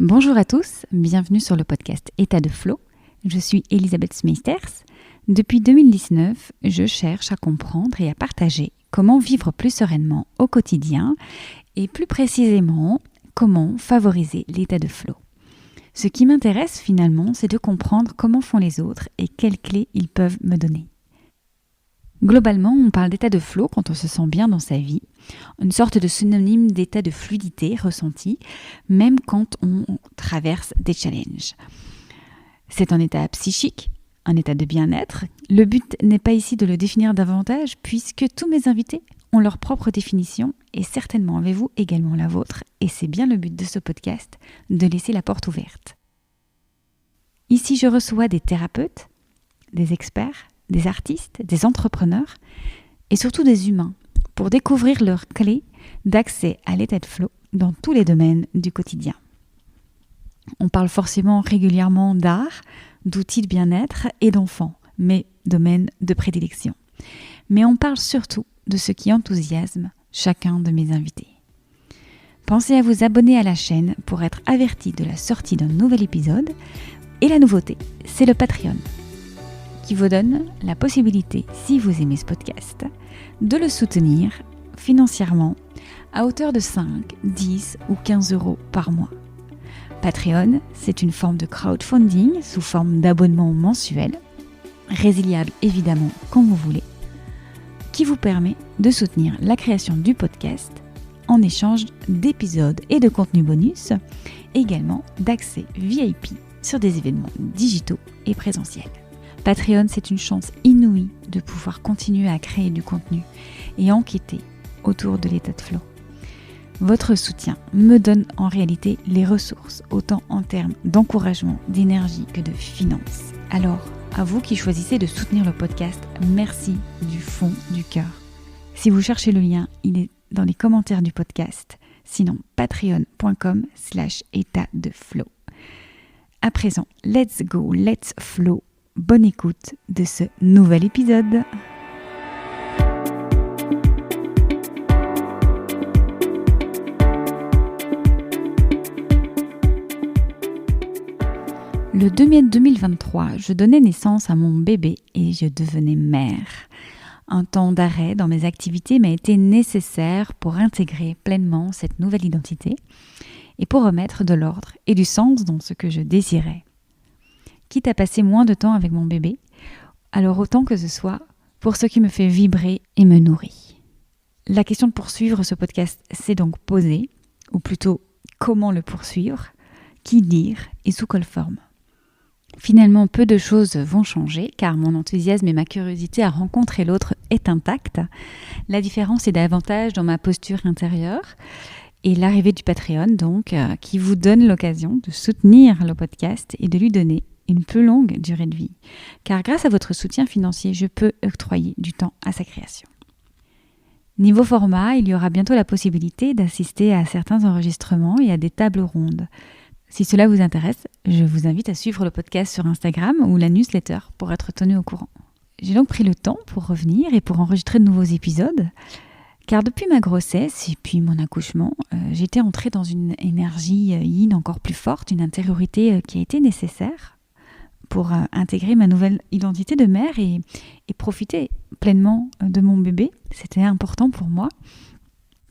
Bonjour à tous, bienvenue sur le podcast État de Flow. Je suis Elisabeth Smeisters. Depuis 2019, je cherche à comprendre et à partager comment vivre plus sereinement au quotidien et plus précisément, comment favoriser l'état de flow. Ce qui m'intéresse finalement, c'est de comprendre comment font les autres et quelles clés ils peuvent me donner. Globalement, on parle d'état de flow quand on se sent bien dans sa vie, une sorte de synonyme d'état de fluidité ressenti, même quand on traverse des challenges. C'est un état psychique, un état de bien-être. Le but n'est pas ici de le définir davantage, puisque tous mes invités ont leur propre définition, et certainement avez-vous également la vôtre, et c'est bien le but de ce podcast, de laisser la porte ouverte. Ici, je reçois des thérapeutes, des experts, des artistes, des entrepreneurs et surtout des humains pour découvrir leurs clés d'accès à l'état de flow dans tous les domaines du quotidien. On parle forcément régulièrement d'art, d'outils de bien-être et d'enfants, mes domaines de prédilection. Mais on parle surtout de ce qui enthousiasme chacun de mes invités. Pensez à vous abonner à la chaîne pour être averti de la sortie d'un nouvel épisode. Et la nouveauté, c'est le Patreon, qui vous donne la possibilité, si vous aimez ce podcast, de le soutenir financièrement à hauteur de 5, 10 ou 15 euros par mois. Patreon, c'est une forme de crowdfunding sous forme d'abonnement mensuel, résiliable évidemment quand vous voulez, qui vous permet de soutenir la création du podcast en échange d'épisodes et de contenus bonus, également d'accès VIP sur des événements digitaux et présentiels. Patreon, c'est une chance inouïe de pouvoir continuer à créer du contenu et enquêter autour de l'état de flow. Votre soutien me donne en réalité les ressources, autant en termes d'encouragement, d'énergie que de finances. Alors, à vous qui choisissez de soutenir le podcast, merci du fond du cœur. Si vous cherchez le lien, il est dans les commentaires du podcast. Sinon, patreon.com/état de flow. À présent, let's go, let's flow. Bonne écoute de ce nouvel épisode. Le 2 mai 2023, je donnais naissance à mon bébé et je devenais mère. Un temps d'arrêt dans mes activités m'a été nécessaire pour intégrer pleinement cette nouvelle identité et pour remettre de l'ordre et du sens dans ce que je désirais. Quitte à passer moins de temps avec mon bébé, alors autant que ce soit pour ce qui me fait vibrer et me nourrit. La question de poursuivre ce podcast s'est donc posée, ou plutôt comment le poursuivre, qui dire et sous quelle forme. Finalement, peu de choses vont changer car mon enthousiasme et ma curiosité à rencontrer l'autre est intacte. La différence est davantage dans ma posture intérieure et l'arrivée du Patreon donc qui vous donne l'occasion de soutenir le podcast et de lui donner une plus longue durée de vie, car grâce à votre soutien financier, je peux octroyer du temps à sa création. Niveau format, il y aura bientôt la possibilité d'assister à certains enregistrements et à des tables rondes. Si cela vous intéresse, je vous invite à suivre le podcast sur Instagram ou la newsletter pour être tenu au courant. J'ai donc pris le temps pour revenir et pour enregistrer de nouveaux épisodes, car depuis ma grossesse et puis mon accouchement, j'étais entrée dans une énergie yin encore plus forte, une intériorité qui a été nécessaire pour intégrer ma nouvelle identité de mère et profiter pleinement de mon bébé. C'était important pour moi.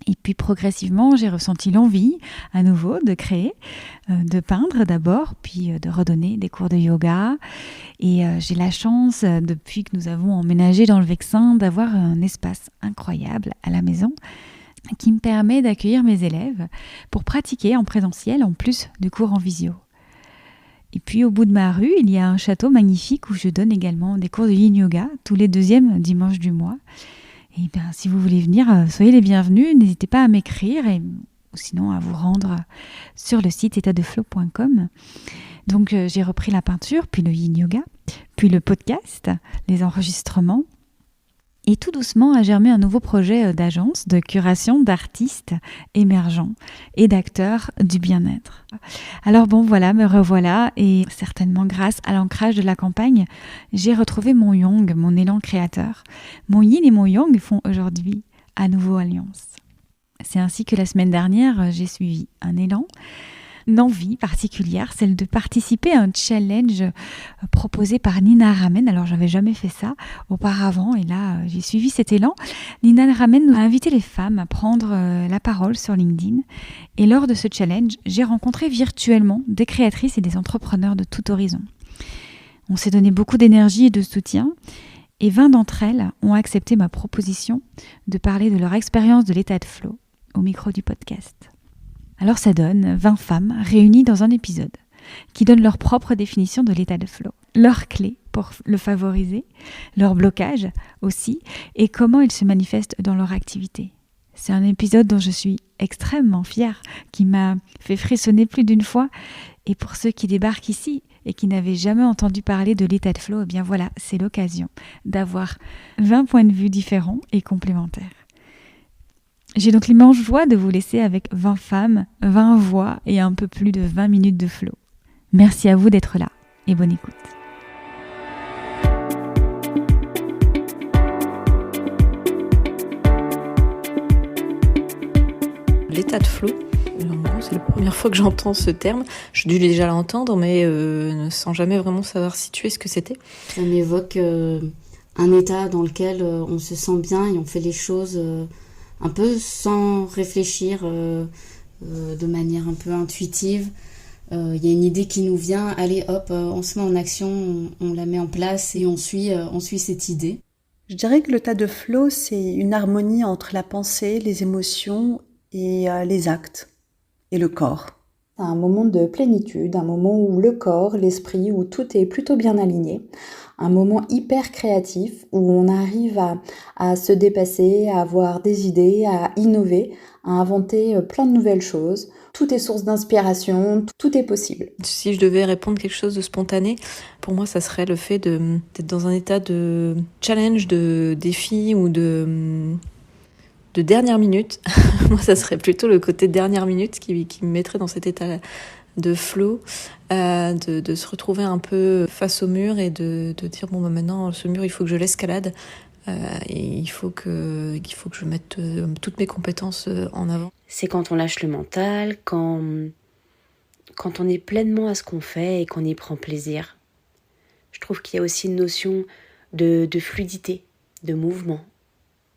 Et puis progressivement, j'ai ressenti l'envie à nouveau de créer, de peindre d'abord, puis de redonner des cours de yoga. Et j'ai la chance, depuis que nous avons emménagé dans le Vexin, d'avoir un espace incroyable à la maison qui me permet d'accueillir mes élèves pour pratiquer en présentiel en plus de cours en visio. Et puis au bout de ma rue, il y a un château magnifique où je donne également des cours de yin yoga tous les deuxièmes dimanches du mois. Et bien, si vous voulez venir, soyez les bienvenus. N'hésitez pas à m'écrire ou sinon à vous rendre sur le site étatdeflow.com. Donc j'ai repris la peinture, puis le yin yoga, puis le podcast, les enregistrements. Et tout doucement a germé un nouveau projet d'agence de curation d'artistes émergents et d'acteurs du bien-être. Alors bon, voilà, me revoilà et certainement grâce à l'ancrage de la campagne, j'ai retrouvé mon yang, mon élan créateur. Mon yin et mon yang font aujourd'hui à nouveau alliance. C'est ainsi que la semaine dernière, j'ai suivi un élan, une envie particulière, celle de participer à un challenge proposé par Nina Ramen. Alors, j'avais jamais fait ça auparavant et là, j'ai suivi cet élan. Nina Ramen a invité les femmes à prendre la parole sur LinkedIn. Et lors de ce challenge, j'ai rencontré virtuellement des créatrices et des entrepreneurs de tout horizon. On s'est donné beaucoup d'énergie et de soutien. Et 20 d'entre elles ont accepté ma proposition de parler de leur expérience de l'état de flow au micro du podcast. Alors ça donne 20 femmes réunies dans un épisode qui donnent leur propre définition de l'état de flow, leurs clés pour le favoriser, leurs blocages aussi, et comment ils se manifestent dans leur activité. C'est un épisode dont je suis extrêmement fière, qui m'a fait frissonner plus d'une fois. Et pour ceux qui débarquent ici et qui n'avaient jamais entendu parler de l'état de flow, eh bien voilà, c'est l'occasion d'avoir 20 points de vue différents et complémentaires. J'ai donc l'immense joie de vous laisser avec 20 femmes, 20 voix et un peu plus de 20 minutes de flow. Merci à vous d'être là et bonne écoute. L'état de flow, en gros, c'est la première fois que j'entends ce terme. Je dû déjà l'entendre, mais sans jamais vraiment savoir situer ce que c'était. Ça m'évoque un état dans lequel on se sent bien et on fait les choses un peu sans réfléchir, de manière un peu intuitive. Il y a une idée qui nous vient, allez hop, on se met en action, on la met en place et on suit cette idée. Je dirais que l'état de flow, c'est une harmonie entre la pensée, les émotions et les actes et le corps. C'est un moment de plénitude, un moment où le corps, l'esprit, où tout est plutôt bien aligné. Un moment hyper créatif où on arrive à se dépasser, à avoir des idées, à innover, à inventer plein de nouvelles choses. Tout est source d'inspiration, tout est possible. Si je devais répondre quelque chose de spontané, pour moi, ça serait le fait d'être dans un état de challenge, de défi ou de dernière minute. Moi, ça serait plutôt le côté dernière minute qui me mettrait dans cet état de flow, de se retrouver un peu face au mur et de dire bon, bah, maintenant, ce mur, il faut que je l'escalade. Et il faut que je mette toutes mes compétences en avant. C'est quand on lâche le mental, quand on est pleinement à ce qu'on fait et qu'on y prend plaisir. Je trouve qu'il y a aussi une notion de fluidité, de mouvement.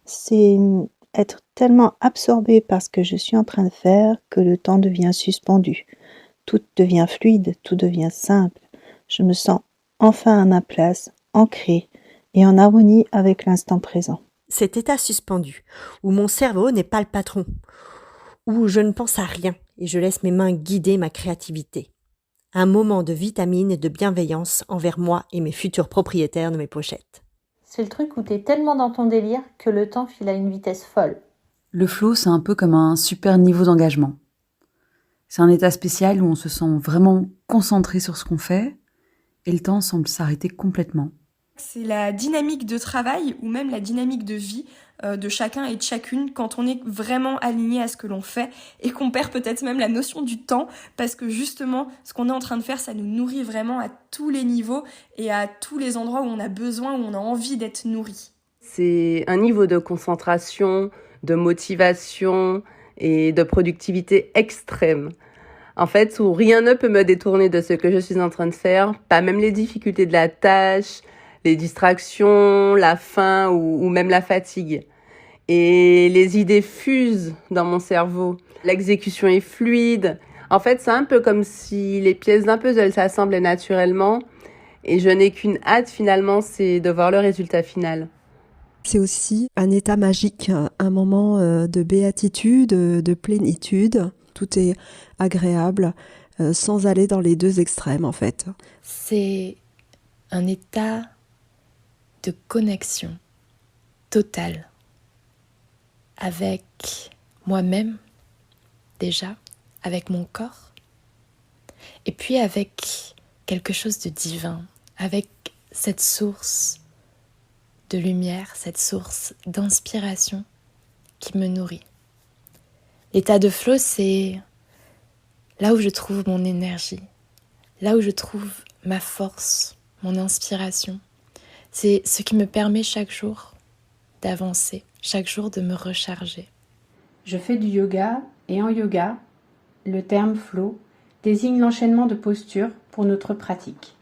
C'est être tellement absorbé par ce que je suis en train de faire que le temps devient suspendu. Tout devient fluide, tout devient simple. Je me sens enfin à ma place, ancrée et en harmonie avec l'instant présent. Cet état suspendu, où mon cerveau n'est pas le patron, où je ne pense à rien et je laisse mes mains guider ma créativité. Un moment de vitamine et de bienveillance envers moi et mes futurs propriétaires de mes pochettes. C'est le truc où t'es tellement dans ton délire que le temps file à une vitesse folle. Le flow, c'est un peu comme un super niveau d'engagement. C'est un état spécial où on se sent vraiment concentré sur ce qu'on fait et le temps semble s'arrêter complètement. C'est la dynamique de travail ou même la dynamique de vie de chacun et de chacune quand on est vraiment aligné à ce que l'on fait et qu'on perd peut-être même la notion du temps parce que justement ce qu'on est en train de faire ça nous nourrit vraiment à tous les niveaux et à tous les endroits où on a besoin, où on a envie d'être nourri. C'est un niveau de concentration, de motivation et de productivité extrême. En fait, où rien ne peut me détourner de ce que je suis en train de faire, pas même les difficultés de la tâche, les distractions, la faim ou même la fatigue. Et les idées fusent dans mon cerveau. L'exécution est fluide. En fait, c'est un peu comme si les pièces d'un puzzle s'assemblaient naturellement. Et je n'ai qu'une hâte finalement, c'est de voir le résultat final. C'est aussi un état magique, un moment de béatitude, de plénitude. Tout est agréable, sans aller dans les deux extrêmes en fait. C'est un état de connexion totale avec moi-même déjà, avec mon corps, et puis avec quelque chose de divin, avec cette source de lumière, cette source d'inspiration qui me nourrit. L'état de flow, c'est là où je trouve mon énergie, là où je trouve ma force, mon inspiration. C'est ce qui me permet chaque jour d'avancer, chaque jour de me recharger. Je fais du yoga et en yoga, le terme flow désigne l'enchaînement de postures pour notre pratique.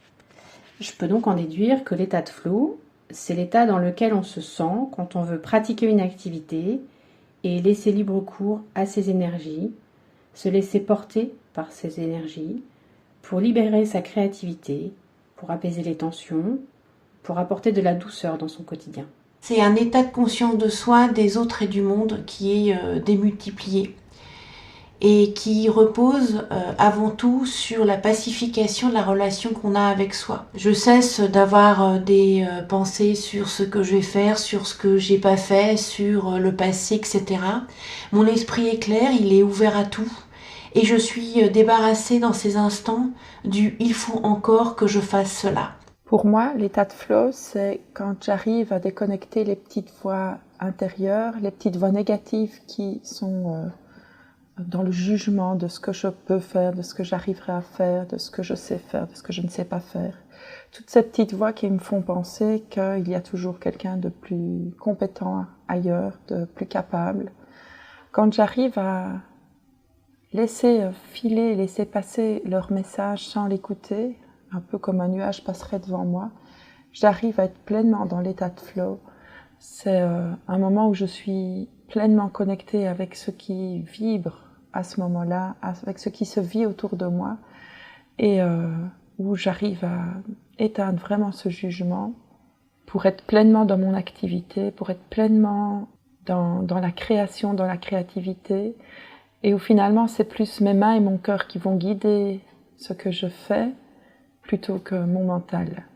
Je peux donc en déduire que l'état de flow, c'est l'état dans lequel on se sent quand on veut pratiquer une activité et laisser libre cours à ses énergies, se laisser porter par ses énergies, pour libérer sa créativité, pour apaiser les tensions, pour apporter de la douceur dans son quotidien. C'est un état de conscience de soi, des autres et du monde qui est démultiplié et qui repose avant tout sur la pacification de la relation qu'on a avec soi. Je cesse d'avoir des pensées sur ce que je vais faire, sur ce que j'ai pas fait, sur le passé, etc. Mon esprit est clair, il est ouvert à tout et je suis débarrassée dans ces instants du « il faut encore que je fasse cela ». Pour moi, l'état de flow, c'est quand j'arrive à déconnecter les petites voix intérieures, les petites voix négatives qui sont dans le jugement de ce que je peux faire, de ce que j'arriverai à faire, de ce que je sais faire, de ce que je ne sais pas faire. Toutes ces petites voix qui me font penser qu'il y a toujours quelqu'un de plus compétent ailleurs, de plus capable. Quand j'arrive à laisser filer, laisser passer leur message sans l'écouter, un peu comme un nuage passerait devant moi, j'arrive à être pleinement dans l'état de flow. C'est un moment où je suis pleinement connectée avec ce qui vibre à ce moment-là, avec ce qui se vit autour de moi, et où j'arrive à éteindre vraiment ce jugement pour être pleinement dans mon activité, pour être pleinement dans la création, dans la créativité, et où finalement c'est plus mes mains et mon cœur qui vont guider ce que je fais, plutôt que mon mental.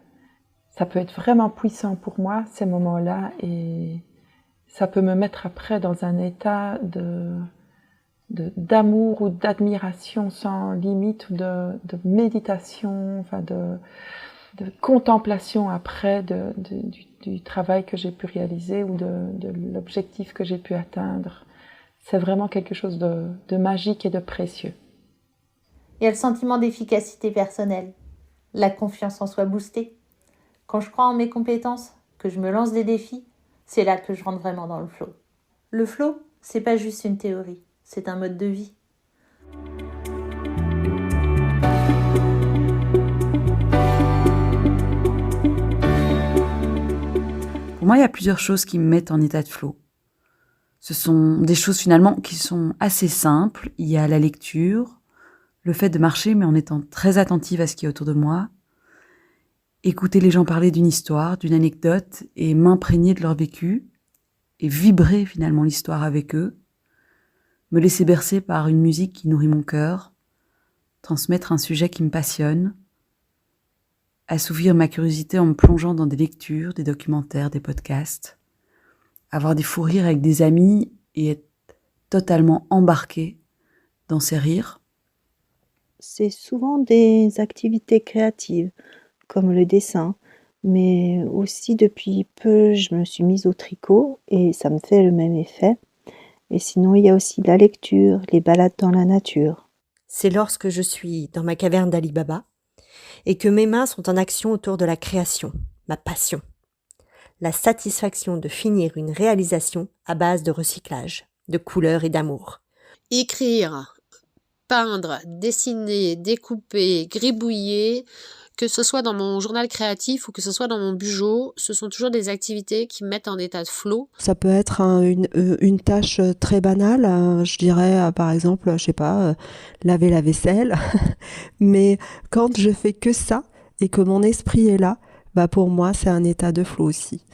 Ça peut être vraiment puissant pour moi, ces moments-là, et ça peut me mettre après dans un état d'amour ou d'admiration sans limite, ou de méditation, enfin de contemplation après du travail que j'ai pu réaliser ou de l'objectif que j'ai pu atteindre. C'est vraiment quelque chose de magique et de précieux. Il y a le sentiment d'efficacité personnelle, la confiance en soi boostée. Quand je crois en mes compétences, que je me lance des défis, c'est là que je rentre vraiment dans le flow. Le flow, c'est pas juste une théorie, c'est un mode de vie. Pour moi, il y a plusieurs choses qui me mettent en état de flow. Ce sont des choses finalement qui sont assez simples. Il y a la lecture, le fait de marcher mais en étant très attentive à ce qui est autour de moi, écouter les gens parler d'une histoire, d'une anecdote et m'imprégner de leur vécu et vibrer finalement l'histoire avec eux, me laisser bercer par une musique qui nourrit mon cœur, transmettre un sujet qui me passionne, assouvir ma curiosité en me plongeant dans des lectures, des documentaires, des podcasts, avoir des fous rires avec des amis et être totalement embarqué dans ces rires. C'est souvent des activités créatives, comme le dessin, mais aussi depuis peu, je me suis mise au tricot et ça me fait le même effet. Et sinon, il y a aussi la lecture, les balades dans la nature. C'est lorsque je suis dans ma caverne d'Ali Baba et que mes mains sont en action autour de la création, ma passion. La satisfaction de finir une réalisation à base de recyclage, de couleurs et d'amour. Écrire, peindre, dessiner, découper, gribouiller, que ce soit dans mon journal créatif ou que ce soit dans mon bujo, ce sont toujours des activités qui me mettent en état de flow. Ça peut être une tâche très banale, je dirais par exemple, je sais pas, laver la vaisselle, mais quand je fais que ça et que mon esprit est là, bah pour moi c'est un état de flow aussi.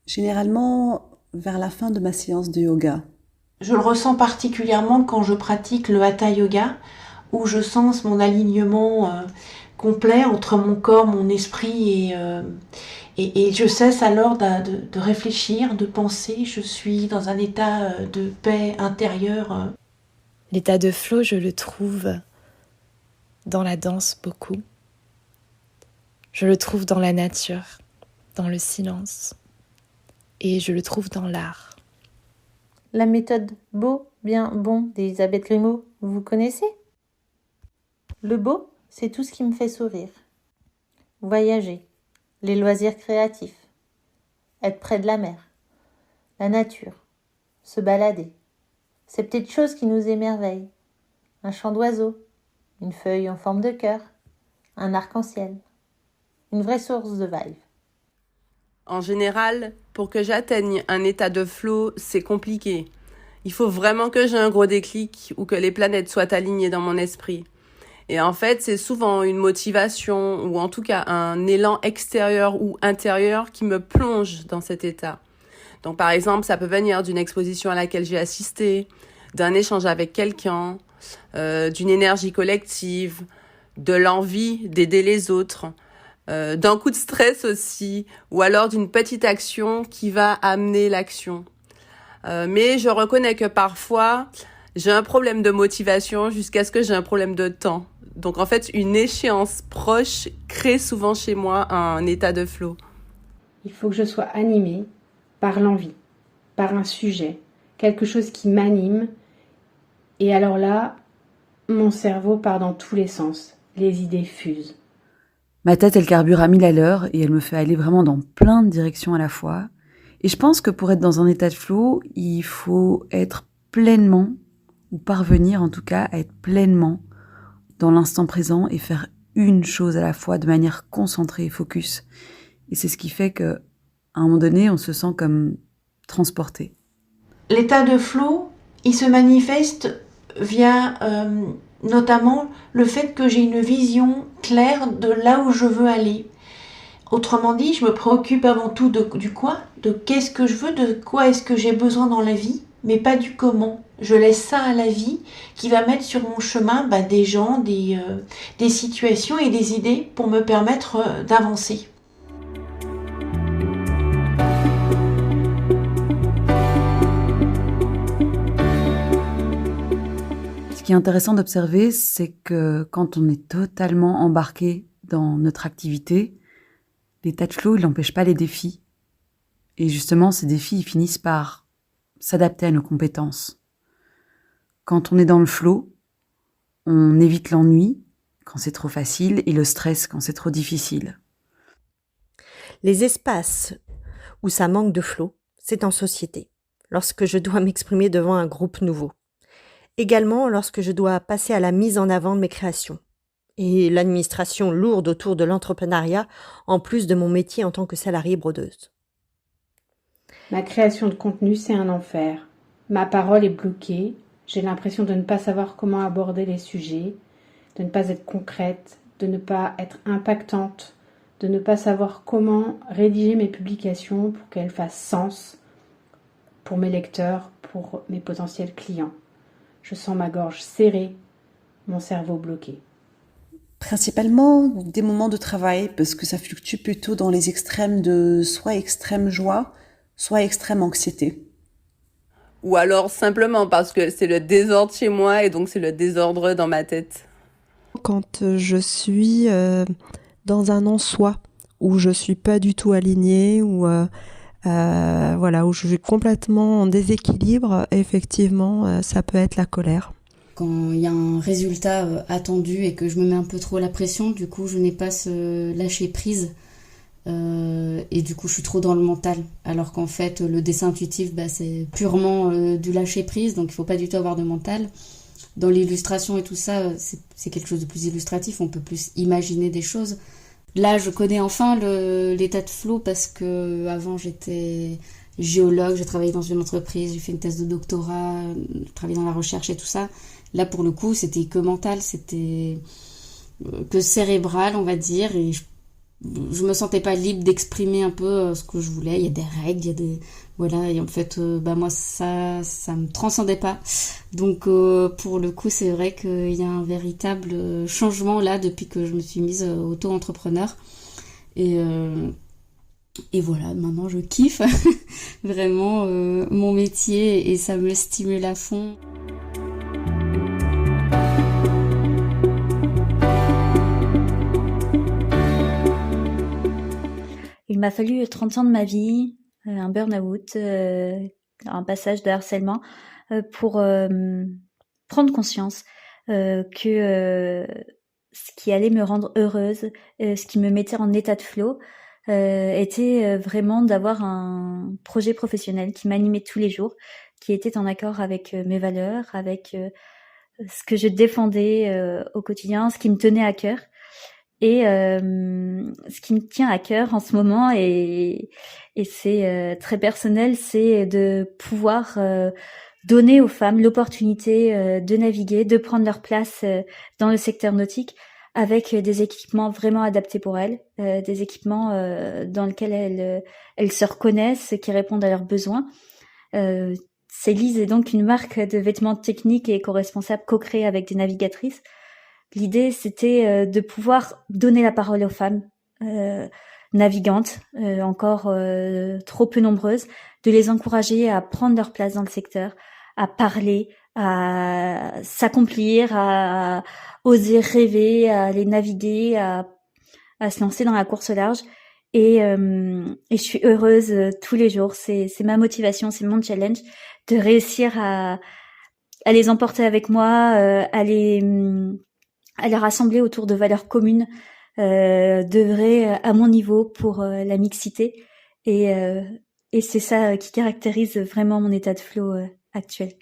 Généralement vers la fin de ma séance de yoga. Je le ressens particulièrement quand je pratique le Hatha Yoga, où je sens mon alignement complet entre mon corps, mon esprit et je cesse alors de réfléchir, de penser. Je suis dans un état de paix intérieure. L'état de flow, je le trouve dans la danse beaucoup. Je le trouve dans la nature, dans le silence et je le trouve dans l'art. La méthode beau, bien, bon d'Elisabeth Grimaud, vous connaissez ? Le beau, c'est tout ce qui me fait sourire. Voyager, les loisirs créatifs, être près de la mer, la nature, se balader, ces petites choses qui nous émerveillent, un chant d'oiseau, une feuille en forme de cœur, un arc-en-ciel. Une vraie source de vibe. En général, pour que j'atteigne un état de flow, c'est compliqué. Il faut vraiment que j'ai un gros déclic ou que les planètes soient alignées dans mon esprit. Et en fait, c'est souvent une motivation ou en tout cas un élan extérieur ou intérieur qui me plonge dans cet état. Donc par exemple, ça peut venir d'une exposition à laquelle j'ai assisté, d'un échange avec quelqu'un, d'une énergie collective, de l'envie d'aider les autres, d'un coup de stress aussi, ou alors d'une petite action qui va amener l'action. Mais je reconnais que parfois, j'ai un problème de motivation jusqu'à ce que j'ai un problème de temps. Donc en fait, une échéance proche crée souvent chez moi un état de flow. Il faut que je sois animée par l'envie, par un sujet, quelque chose qui m'anime. Et alors là, mon cerveau part dans tous les sens. Les idées fusent. Ma tête, elle carbure à 1000 à l'heure et elle me fait aller vraiment dans plein de directions à la fois. Et je pense que pour être dans un état de flow, il faut être pleinement, ou parvenir en tout cas à être pleinement dans l'instant présent et faire une chose à la fois de manière concentrée et focus. Et c'est ce qui fait qu'à un moment donné, on se sent comme transporté. L'état de flow, il se manifeste via notamment le fait que j'ai une vision claire de là où je veux aller. Autrement dit, je me préoccupe avant tout du quoi, de qu'est-ce que je veux, de quoi est-ce que j'ai besoin dans la vie, mais pas du comment. Je laisse ça à la vie qui va mettre sur mon chemin des gens, des situations et des idées pour me permettre d'avancer. Ce qui est intéressant d'observer, c'est que quand on est totalement embarqué dans notre activité, l'état de flow, il n'empêche pas les défis. Et justement, ces défis, ils finissent par s'adapter à nos compétences. Quand on est dans le flow, on évite l'ennui quand c'est trop facile et le stress quand c'est trop difficile. Les espaces où ça manque de flow, c'est en société, lorsque je dois m'exprimer devant un groupe nouveau. Également lorsque je dois passer à la mise en avant de mes créations. Et l'administration lourde autour de l'entrepreneuriat, en plus de mon métier en tant que salariée brodeuse. Ma création de contenu, c'est un enfer. Ma parole est bloquée. J'ai l'impression de ne pas savoir comment aborder les sujets, de ne pas être concrète, de ne pas être impactante, de ne pas savoir comment rédiger mes publications pour qu'elles fassent sens pour mes lecteurs, pour mes potentiels clients. Je sens ma gorge serrée, mon cerveau bloqué. Principalement des moments de travail, parce que ça fluctue plutôt dans les extrêmes de soit extrême joie, soit extrême anxiété. Ou alors simplement parce que c'est le désordre chez moi et donc c'est le désordre dans ma tête. Quand je suis dans un en-soi, où je suis pas du tout alignée, où où je suis complètement en déséquilibre, effectivement, ça peut être la colère. Quand il y a un résultat attendu et que je me mets un peu trop la pression, du coup je n'ai pas ce lâcher prise et du coup je suis trop dans le mental. Alors qu'en fait le dessin intuitif c'est purement du lâcher prise, donc il faut pas du tout avoir de mental. Dans l'illustration et tout ça, c'est quelque chose de plus illustratif, on peut plus imaginer des choses. Là je connais enfin l'état de flow parce que avant j'étais géologue, j'ai travaillé dans une entreprise, j'ai fait une thèse de doctorat, j'ai travaillé dans la recherche et tout ça. Là, pour le coup, c'était que mental, c'était que cérébral, on va dire, et je me sentais pas libre d'exprimer un peu ce que je voulais. Il y a des règles, il y a des... Voilà, et en fait, moi, ça me transcendait pas. Donc, pour le coup, c'est vrai qu'il y a un véritable changement, là, depuis que je me suis mise auto-entrepreneur. Et voilà, maintenant, je kiffe vraiment mon métier et ça me stimule à fond. Il m'a fallu 30 ans de ma vie, un burn-out, un passage de harcèlement, pour prendre conscience que ce qui allait me rendre heureuse, ce qui me mettait en état de flow, était vraiment d'avoir un projet professionnel qui m'animait tous les jours, qui était en accord avec mes valeurs, avec ce que je défendais au quotidien, ce qui me tenait à cœur. Et ce qui me tient à cœur en ce moment, et c'est très personnel, c'est de pouvoir donner aux femmes l'opportunité de naviguer, de prendre leur place dans le secteur nautique avec des équipements vraiment adaptés pour elles, des équipements dans lesquels elles se reconnaissent, qui répondent à leurs besoins. Célise est donc une marque de vêtements techniques et éco-responsables co-créée avec des navigatrices. L'idée, c'était de pouvoir donner la parole aux femmes navigantes, encore trop peu nombreuses, de les encourager à prendre leur place dans le secteur, à parler, à s'accomplir, à oser rêver, à aller naviguer, à se lancer dans la course au large. Et je suis heureuse tous les jours. C'est ma motivation, c'est mon challenge de réussir à les emporter avec moi, à les rassembler autour de valeurs communes, d'œuvrer à mon niveau pour la mixité. Et c'est ça qui caractérise vraiment mon état de flow actuel.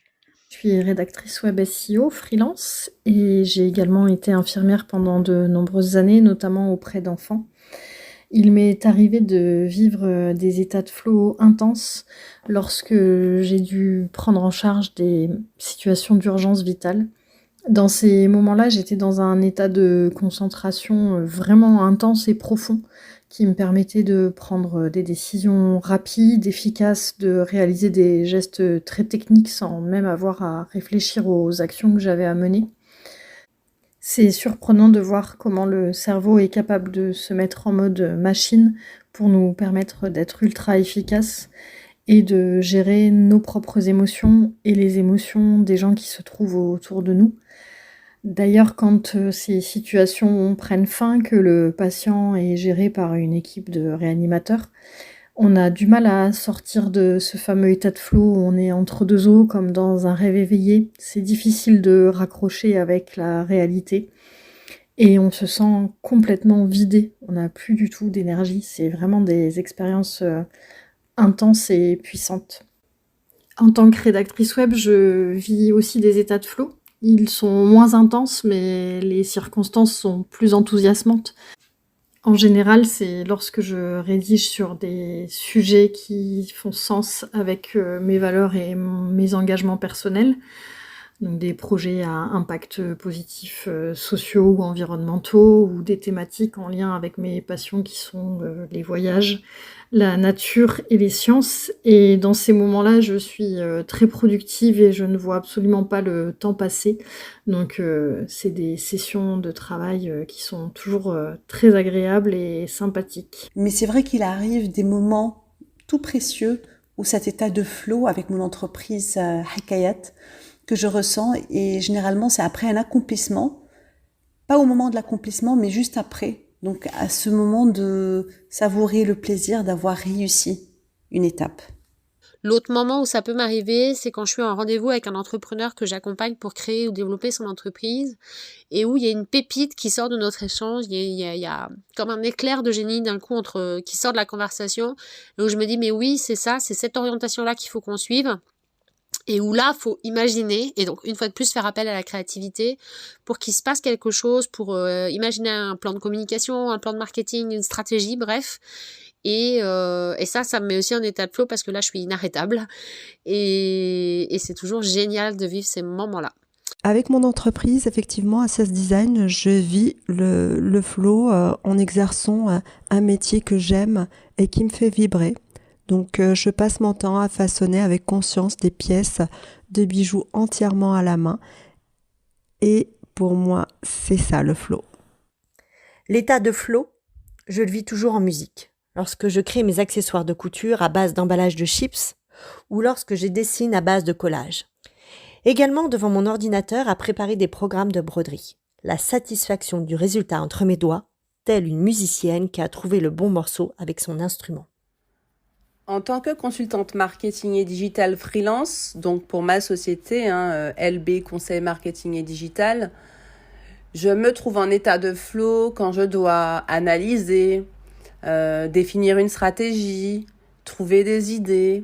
Je suis rédactrice web SEO, freelance, et j'ai également été infirmière pendant de nombreuses années, notamment auprès d'enfants. Il m'est arrivé de vivre des états de flow intenses lorsque j'ai dû prendre en charge des situations d'urgence vitale. Dans ces moments-là, j'étais dans un état de concentration vraiment intense et profond qui me permettait de prendre des décisions rapides, efficaces, de réaliser des gestes très techniques sans même avoir à réfléchir aux actions que j'avais à mener. C'est surprenant de voir comment le cerveau est capable de se mettre en mode machine pour nous permettre d'être ultra efficaces et de gérer nos propres émotions et les émotions des gens qui se trouvent autour de nous. D'ailleurs, quand ces situations prennent fin, que le patient est géré par une équipe de réanimateurs, on a du mal à sortir de ce fameux état de flow où on est entre deux eaux, comme dans un rêve éveillé. C'est difficile de raccrocher avec la réalité et on se sent complètement vidé. On n'a plus du tout d'énergie. C'est vraiment des expériences intenses et puissantes. En tant que rédactrice web, je vis aussi des états de flow. Ils sont moins intenses, mais les circonstances sont plus enthousiasmantes. En général, c'est lorsque je rédige sur des sujets qui font sens avec mes valeurs et mes engagements personnels, donc des projets à impact positif sociaux ou environnementaux, ou des thématiques en lien avec mes passions qui sont les voyages, la nature et les sciences. Et dans ces moments-là, je suis très productive et je ne vois absolument pas le temps passer. Donc c'est des sessions de travail qui sont toujours très agréables et sympathiques. Mais c'est vrai qu'il arrive des moments tout précieux où cet état de flow avec mon entreprise Hikayat que je ressens, et généralement c'est après un accomplissement, pas au moment de l'accomplissement mais juste après, donc à ce moment de savourer le plaisir d'avoir réussi une étape. L'autre moment où ça peut m'arriver, c'est quand je suis en rendez-vous avec un entrepreneur que j'accompagne pour créer ou développer son entreprise et où il y a une pépite qui sort de notre échange, il y a comme un éclair de génie d'un coup qui sort de la conversation, et où je me dis mais oui c'est ça, c'est cette orientation-là qu'il faut qu'on suive. Et où là, faut imaginer, et donc une fois de plus faire appel à la créativité pour qu'il se passe quelque chose, pour imaginer un plan de communication, un plan de marketing, une stratégie, bref. Et ça me met aussi en état de flow parce que là, je suis inarrêtable. Et c'est toujours génial de vivre ces moments-là. Avec mon entreprise, effectivement, Access Design, je vis le flow en exerçant un métier que j'aime et qui me fait vibrer. Donc je passe mon temps à façonner avec conscience des pièces de bijoux entièrement à la main. Et pour moi, c'est ça le flow. L'état de flow, je le vis toujours en musique. Lorsque je crée mes accessoires de couture à base d'emballage de chips ou lorsque je dessine à base de collage. Également devant mon ordinateur à préparer des programmes de broderie. La satisfaction du résultat entre mes doigts, telle une musicienne qui a trouvé le bon morceau avec son instrument. En tant que consultante marketing et digital freelance, donc pour ma société, LB Conseil Marketing et Digital, je me trouve en état de flow quand je dois analyser, définir une stratégie, trouver des idées,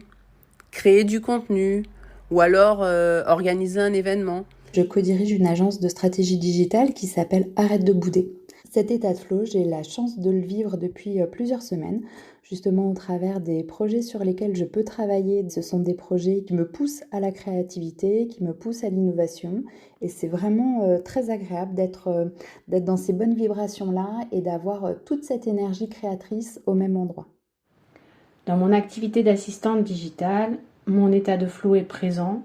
créer du contenu ou alors organiser un événement. Je co-dirige une agence de stratégie digitale qui s'appelle Arrête de bouder. Cet état de flow, j'ai la chance de le vivre depuis plusieurs semaines, justement au travers des projets sur lesquels je peux travailler. Ce sont des projets qui me poussent à la créativité, qui me poussent à l'innovation, et c'est vraiment très agréable d'être dans ces bonnes vibrations-là et d'avoir toute cette énergie créatrice au même endroit. Dans mon activité d'assistante digitale, mon état de flow est présent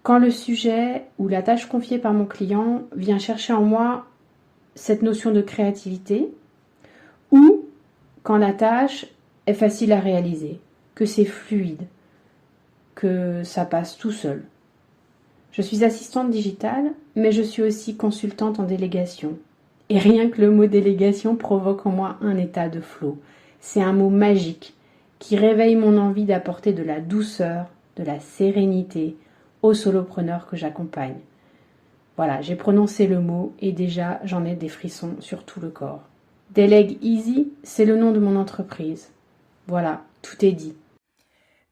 quand le sujet ou la tâche confiée par mon client vient chercher en moi cette notion de créativité, ou quand la tâche est facile à réaliser, que c'est fluide, que ça passe tout seul. Je suis assistante digitale, mais je suis aussi consultante en délégation. Et rien que le mot délégation provoque en moi un état de flow. C'est un mot magique qui réveille mon envie d'apporter de la douceur, de la sérénité aux solopreneurs que j'accompagne. Voilà, j'ai prononcé le mot et déjà j'en ai des frissons sur tout le corps. Délègue Easy, c'est le nom de mon entreprise. Voilà, tout est dit.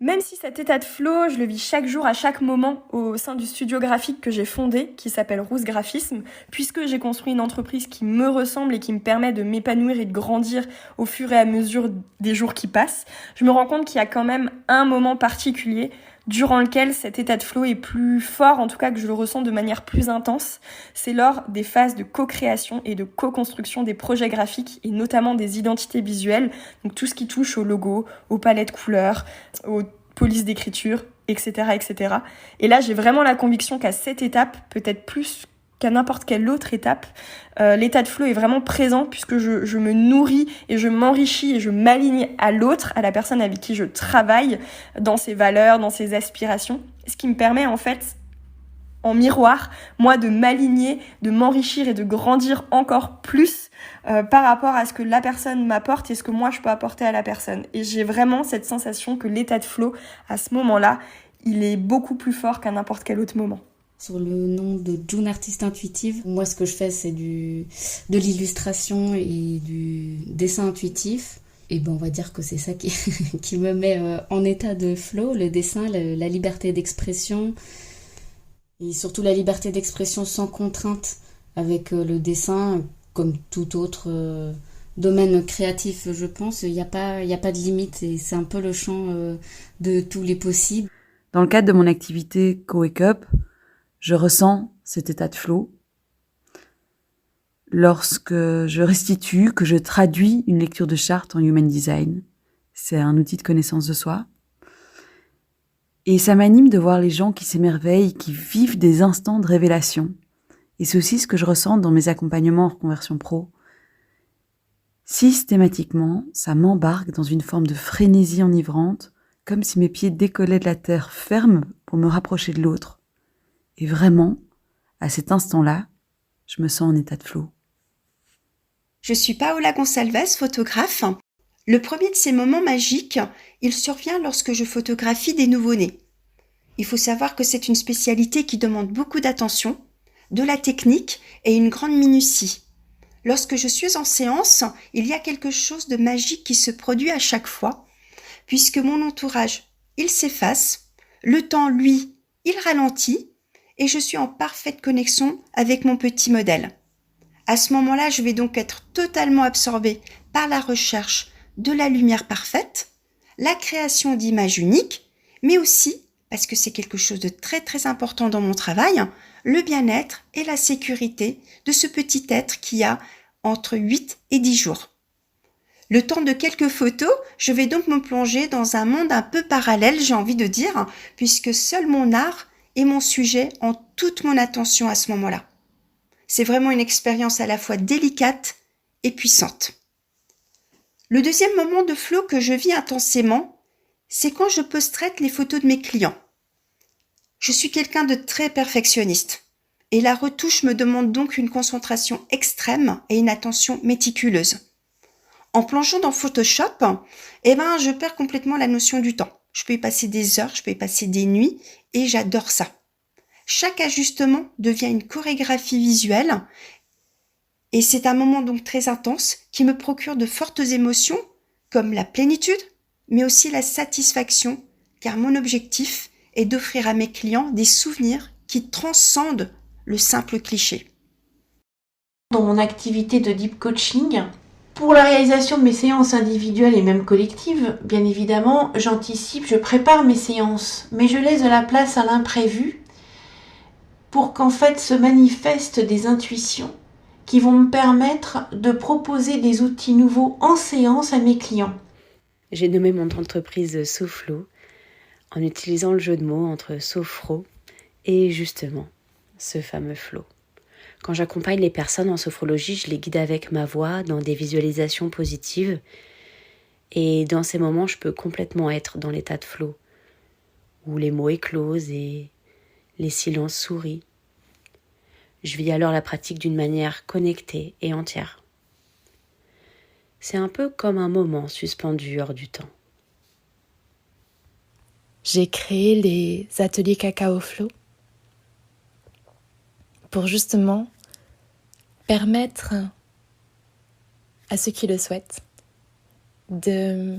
Même si cet état de flow, je le vis chaque jour, à chaque moment, au sein du studio graphique que j'ai fondé, qui s'appelle Rousse Graphisme, puisque j'ai construit une entreprise qui me ressemble et qui me permet de m'épanouir et de grandir au fur et à mesure des jours qui passent, je me rends compte qu'il y a quand même un moment particulier durant lequel cet état de flow est plus fort, en tout cas que je le ressens de manière plus intense. C'est lors des phases de co-création et de co-construction des projets graphiques et notamment des identités visuelles, donc tout ce qui touche au logo, aux palettes couleurs, aux polices d'écriture, etc., etc. Et là, j'ai vraiment la conviction qu'à cette étape, peut-être plus qu'à n'importe quelle autre étape, l'état de flow est vraiment présent puisque je me nourris et je m'enrichis et je m'aligne à l'autre, à la personne avec qui je travaille, dans ses valeurs, dans ses aspirations. Ce qui me permet en fait, en miroir, moi de m'aligner, de m'enrichir et de grandir encore plus par rapport à ce que la personne m'apporte et ce que moi je peux apporter à la personne. Et j'ai vraiment cette sensation que l'état de flow, à ce moment-là, il est beaucoup plus fort qu'à n'importe quel autre moment. Sur le nom de June Artiste Intuitive, moi ce que je fais c'est de l'illustration et du dessin intuitif. Et ben on va dire que c'est ça qui me met en état de flow, le dessin, la liberté d'expression. Et surtout la liberté d'expression sans contrainte avec le dessin, comme tout autre domaine créatif je pense. Il n'y a pas de limite et c'est un peu le champ de tous les possibles. Dans le cadre de mon activité Co-Wake Up, je ressens cet état de flow lorsque je restitue, que je traduis une lecture de charte en Human Design. C'est un outil de connaissance de soi. Et ça m'anime de voir les gens qui s'émerveillent, qui vivent des instants de révélation. Et c'est aussi ce que je ressens dans mes accompagnements en reconversion pro. Systématiquement, ça m'embarque dans une forme de frénésie enivrante, comme si mes pieds décollaient de la terre ferme pour me rapprocher de l'autre. Et vraiment, à cet instant-là, je me sens en état de flow. Je suis Paola Gonçalves, photographe. Le premier de ces moments magiques, il survient lorsque je photographie des nouveau-nés. Il faut savoir que c'est une spécialité qui demande beaucoup d'attention, de la technique et une grande minutie. Lorsque je suis en séance, il y a quelque chose de magique qui se produit à chaque fois, puisque mon entourage, il s'efface, le temps, lui, il ralentit, et je suis en parfaite connexion avec mon petit modèle. À ce moment-là, je vais donc être totalement absorbée par la recherche de la lumière parfaite, la création d'images uniques, mais aussi, parce que c'est quelque chose de très très important dans mon travail, le bien-être et la sécurité de ce petit être qui a entre 8 et 10 jours. Le temps de quelques photos, je vais donc me plonger dans un monde un peu parallèle, j'ai envie de dire, puisque seul mon art et mon sujet ont toute mon attention à ce moment-là. C'est vraiment une expérience à la fois délicate et puissante. Le deuxième moment de flow que je vis intensément, c'est quand je post-traite les photos de mes clients. Je suis quelqu'un de très perfectionniste et la retouche me demande donc une concentration extrême et une attention méticuleuse. En plongeant dans Photoshop, je perds complètement la notion du temps. Je peux y passer des heures, je peux y passer des nuits et j'adore ça. Chaque ajustement devient une chorégraphie visuelle et c'est un moment donc très intense qui me procure de fortes émotions comme la plénitude mais aussi la satisfaction car mon objectif est d'offrir à mes clients des souvenirs qui transcende le simple cliché. Dans mon activité de deep coaching, pour la réalisation de mes séances individuelles et même collectives, bien évidemment, j'anticipe, je prépare mes séances, mais je laisse de la place à l'imprévu pour qu'en fait se manifestent des intuitions qui vont me permettre de proposer des outils nouveaux en séance à mes clients. J'ai nommé mon entreprise SoFlow en utilisant le jeu de mots entre sophro et justement ce fameux flow. Quand j'accompagne les personnes en sophrologie, je les guide avec ma voix dans des visualisations positives. Et dans ces moments, je peux complètement être dans l'état de flow, où les mots éclosent et les silences sourient. Je vis alors la pratique d'une manière connectée et entière. C'est un peu comme un moment suspendu hors du temps. J'ai créé les ateliers Cacao Flow pour justement permettre à ceux qui le souhaitent de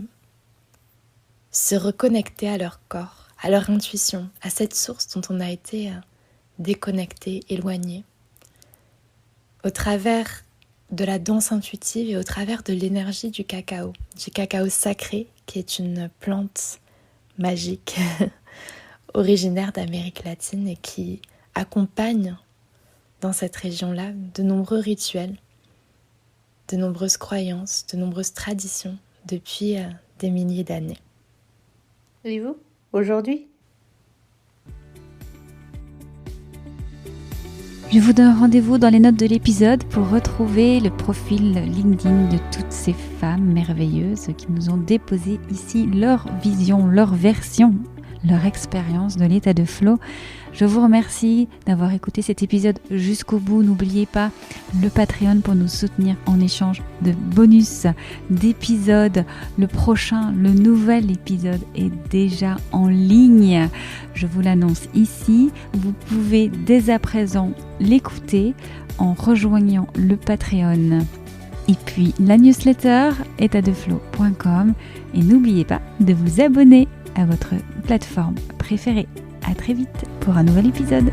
se reconnecter à leur corps, à leur intuition, à cette source dont on a été déconnecté, éloigné, au travers de la danse intuitive et au travers de l'énergie du cacao sacré, qui est une plante magique originaire d'Amérique latine et qui accompagne dans cette région-là de nombreux rituels, de nombreuses croyances, de nombreuses traditions depuis des milliers d'années. Et vous, aujourd'hui ? Je vous donne rendez-vous dans les notes de l'épisode pour retrouver le profil LinkedIn de toutes ces femmes merveilleuses qui nous ont déposé ici leur vision, leur version, leur expérience de l'état de flow. Je vous remercie d'avoir écouté cet épisode jusqu'au bout. N'oubliez pas le Patreon pour nous soutenir en échange de bonus d'épisodes. Le prochain, le nouvel épisode est déjà en ligne. Je vous l'annonce ici. Vous pouvez dès à présent l'écouter en rejoignant le Patreon. Et puis la newsletter étatdeflow.com. Et n'oubliez pas de vous abonner à votre plateforme préférée. À très vite pour un nouvel épisode.